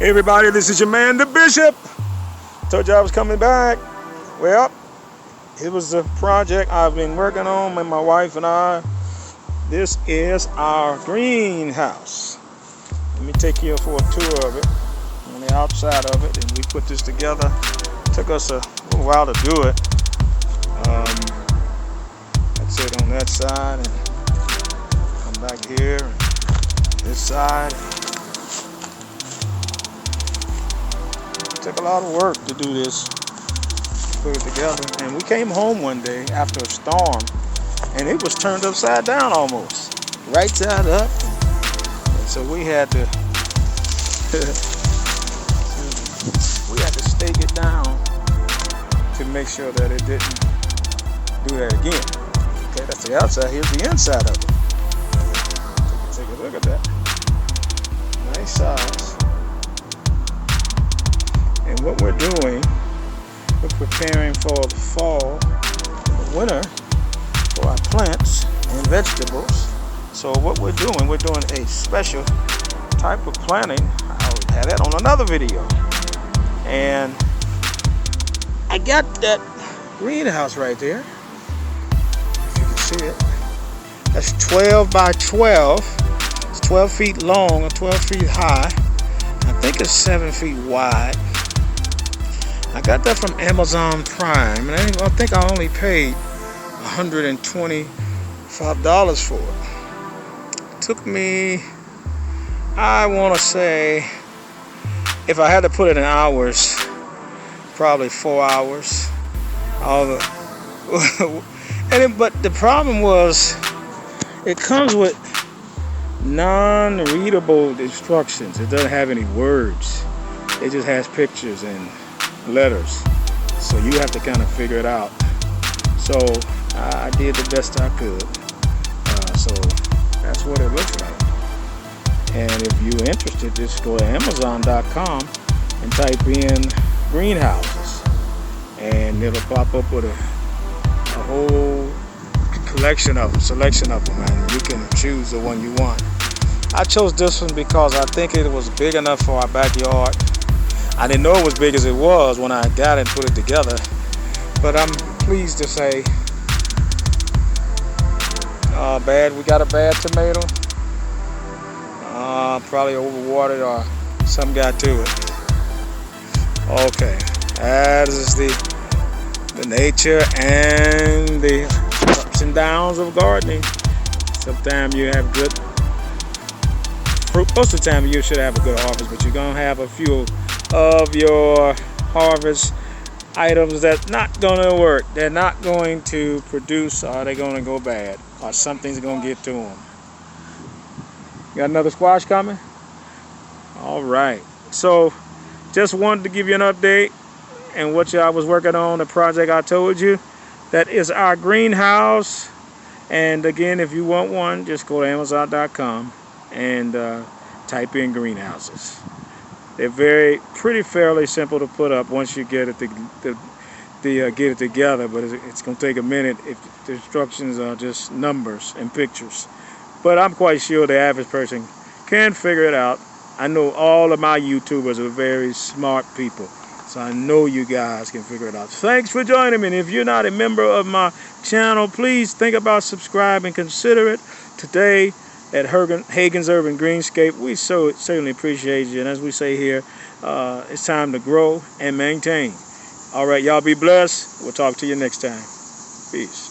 Hey everybody, this is your man, the Bishop. Told you I was coming back. Well, it was a project I've been working on with my wife and I. This is our greenhouse. Let me take you for a tour of it, on the outside of it, and we put this together. It took us a little while to do it. That's it on that side, and come back here, and this side. It took a lot of work to do this, put it together, and we came home one day after a storm, and it was turned upside down almost, right side up, and so we had to stake it down to make sure that it didn't do that again. Okay, that's the outside. Here's the inside of it. Take a look at that. Nice size. And what we're doing, we're preparing for the fall, the winter, for our plants and vegetables. So what we're doing a special type of planting. I'll have that on another video. And I got that greenhouse right there. If you can see it. That's 12 by 12. It's 12 feet long and 12 feet high. I think it's 7 feet wide. I got that from Amazon Prime, and I think I only paid $125 for it. It took me, I want to say, if I had to put it in hours, probably 4 hours. But the problem was, it comes with non-readable instructions. It doesn't have any words. It just has pictures and letters, so you have to kind of figure it out. So I did the best I could. So that's what it looks like. And if you're interested, just go to Amazon.com and type in greenhouses, and it'll pop up with a whole selection of them, and you can choose the one you want. I chose this one because I think it was big enough for our backyard. I didn't know it was big as it was when I got it and put it together, but I'm pleased to say, we got a bad tomato, probably overwatered or something got to it. Okay, that is the nature and the ups and downs of gardening. Sometimes you have good fruit. Most of the time you should have a good harvest, but you're gonna have a few of your harvest items that's not going to work. They're not going to produce, or they're going to go bad, or something's going to get to them. You got another squash coming? All right. So just wanted to give you an update and what I was working on, the project I told you. That is our greenhouse. And again, if you want one, just go to Amazon.com and type in greenhouses. They're fairly simple to put up once you get it get it together, but it's going to take a minute if the instructions are just numbers and pictures. But I'm quite sure the average person can figure it out. I know all of my YouTubers are very smart people, so I know you guys can figure it out. Thanks for joining me. And if you're not a member of my channel, please think about subscribing. Consider it today. At Hagen's Urban Greenscape, we certainly appreciate you. And as we say here, it's time to grow and maintain. All right, y'all be blessed. We'll talk to you next time. Peace.